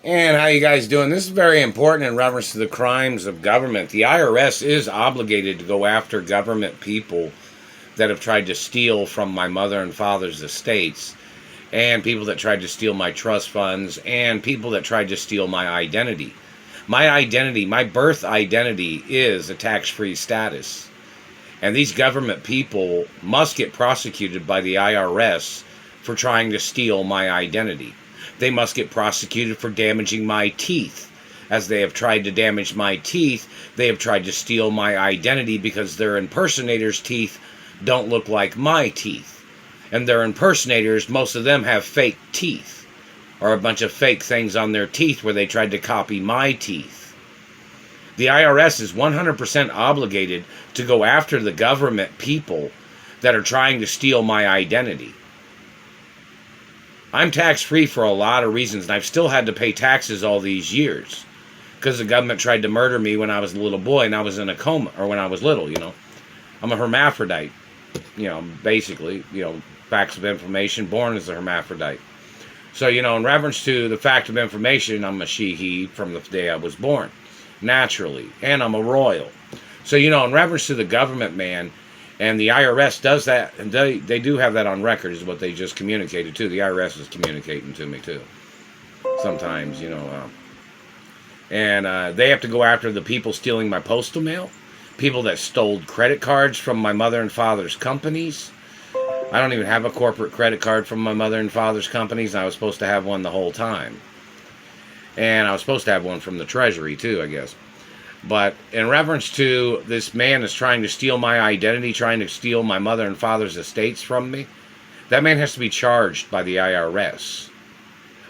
And how you guys doing? This is very important in reference to the crimes of government. The IRS is obligated to go after government people that have tried to steal from my mother and father's estates, and people that tried to steal my trust funds, and people that tried to steal my identity. My identity, my birth identity, is a tax-free status. And these government people must get prosecuted by the IRS for trying to steal my identity. They must get prosecuted for damaging my teeth. As they have tried to damage my teeth, they have tried to steal my identity because their impersonators' teeth don't look like my teeth. And their impersonators, most of them have fake teeth, or a bunch of fake things on their teeth where they tried to copy my teeth. The IRS is 100% obligated to go after the government people that are trying to steal my identity. I'm tax-free for a lot of reasons, and I've still had to pay taxes all these years because the government tried to murder me when I was a little boy and I was in a coma, or when I was little, I'm a hermaphrodite, basically, facts of information, born as a hermaphrodite. So, in reference to the fact of information, I'm a she-he from the day I was born, naturally, and I'm a royal. So, in reference to the government, man, and the IRS does that, and they do have that on record, is what they just communicated, too. The IRS is communicating to me, too, sometimes, and they have to go after the people stealing my postal mail, people that stole credit cards from my mother and father's companies. I don't even have a corporate credit card from my mother and father's companies, and I was supposed to have one the whole time. And I was supposed to have one from the Treasury, too, I guess. But in reference to this man is trying to steal my identity, trying to steal my mother and father's estates from me, that man has to be charged by the IRS.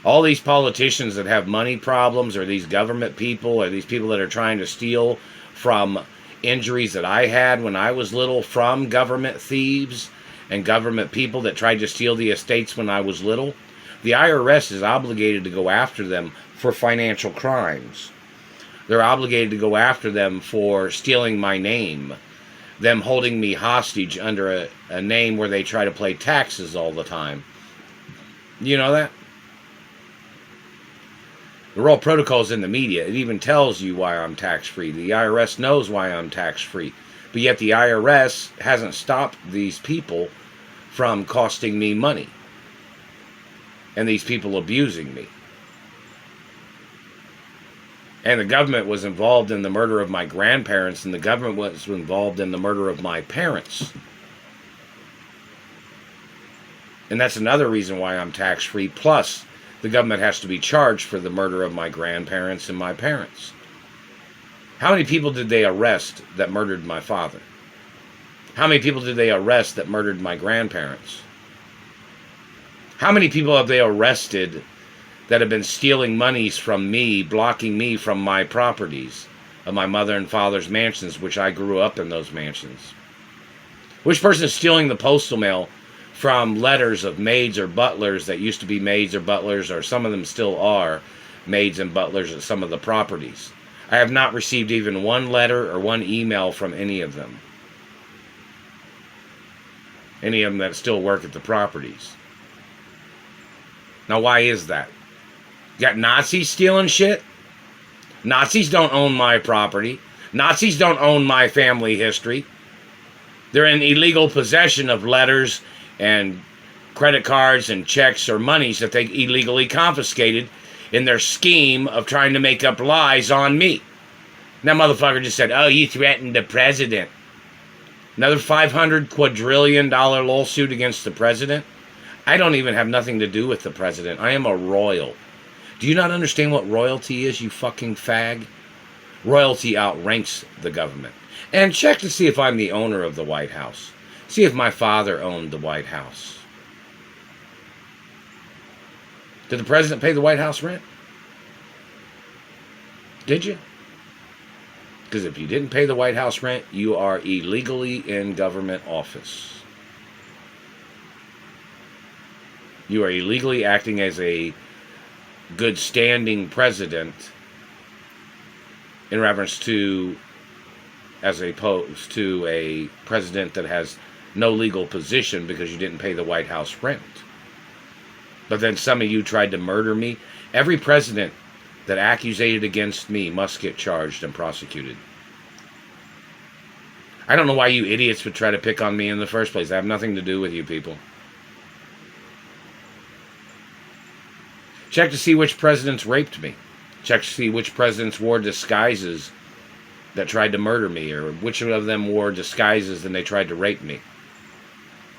All these politicians that have money problems, or these government people, or these people that are trying to steal from injuries that I had when I was little from government thieves and government people that tried to steal the estates when I was little, the IRS is obligated to go after them for financial crimes. They're obligated to go after them for stealing my name, them holding me hostage under a name where they try to play taxes all the time. You know that? The Royal Protocol's in the media. It even tells you why I'm tax-free. The IRS knows why I'm tax-free. But yet the IRS hasn't stopped these people from costing me money. And these people abusing me. And the government was involved in the murder of my grandparents, and the government was involved in the murder of my parents. And that's another reason why I'm tax-free. Plus, the government has to be charged for the murder of my grandparents and my parents. How many people did they arrest that murdered my father? How many people did they arrest that murdered my grandparents? How many people have they arrested that have been stealing monies from me, blocking me from my properties, of my mother and father's mansions, which I grew up in those mansions? Which person is stealing the postal mail from letters of maids or butlers that used to be maids or butlers, or some of them still are maids and butlers at some of the properties? I have not received even one letter or one email from any of them. Any of them that still work at the properties. Now, why is that? You got Nazis stealing shit? Nazis don't own my property. Nazis don't own my family history. They're in illegal possession of letters and credit cards and checks or monies that they illegally confiscated in their scheme of trying to make up lies on me. And that motherfucker just said, oh, you threatened the president. Another $500 quadrillion lawsuit against the president? I don't even have nothing to do with the president. I am a royal. Do you not understand what royalty is, you fucking fag? Royalty outranks the government. And check to see if I'm the owner of the White House. See if my father owned the White House. Did the president pay the White House rent? Did you? Because if you didn't pay the White House rent, you are illegally in government office. You are illegally acting as a good standing president in reference to, as opposed to a president that has no legal position because you didn't pay the White House rent. But then some of you tried to murder me. Every president that accusated against me must get charged and prosecuted. I don't know why you idiots would try to pick on me in the first place. I have nothing to do with you people. Check to see which presidents raped me. Check to see which presidents wore disguises that tried to murder me, or which of them wore disguises and they tried to rape me.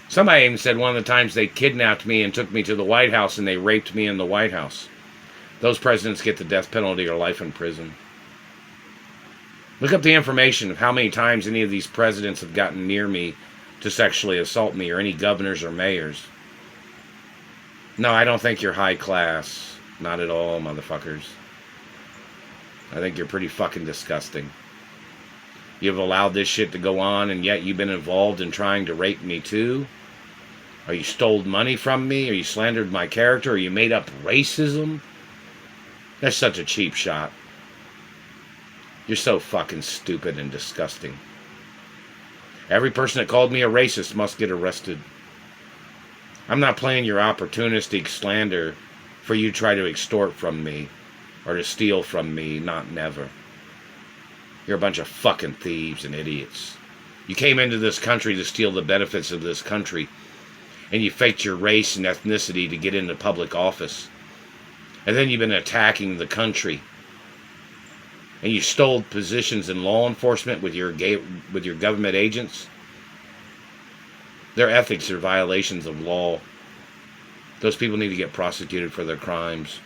Somebody even said one of the times they kidnapped me and took me to the White House and they raped me in the White House. Those presidents get the death penalty or life in prison. Look up the information of how many times any of these presidents have gotten near me to sexually assault me, or any governors or mayors. No, I don't think you're high class. Not at all, motherfuckers. I think you're pretty fucking disgusting. You've allowed this shit to go on, and yet you've been involved in trying to rape me too? Or you stole money from me? Or you slandered my character? Or you made up racism? That's such a cheap shot. You're so fucking stupid and disgusting. Every person that called me a racist must get arrested. I'm not playing your opportunistic slander for you to try to extort from me or to steal from me, not never. You're a bunch of fucking thieves and idiots. You came into this country to steal the benefits of this country, and you faked your race and ethnicity to get into public office. And then you've been attacking the country. And you stole positions in law enforcement with your government agents. Their ethics are violations of law. Those people need to get prosecuted for their crimes.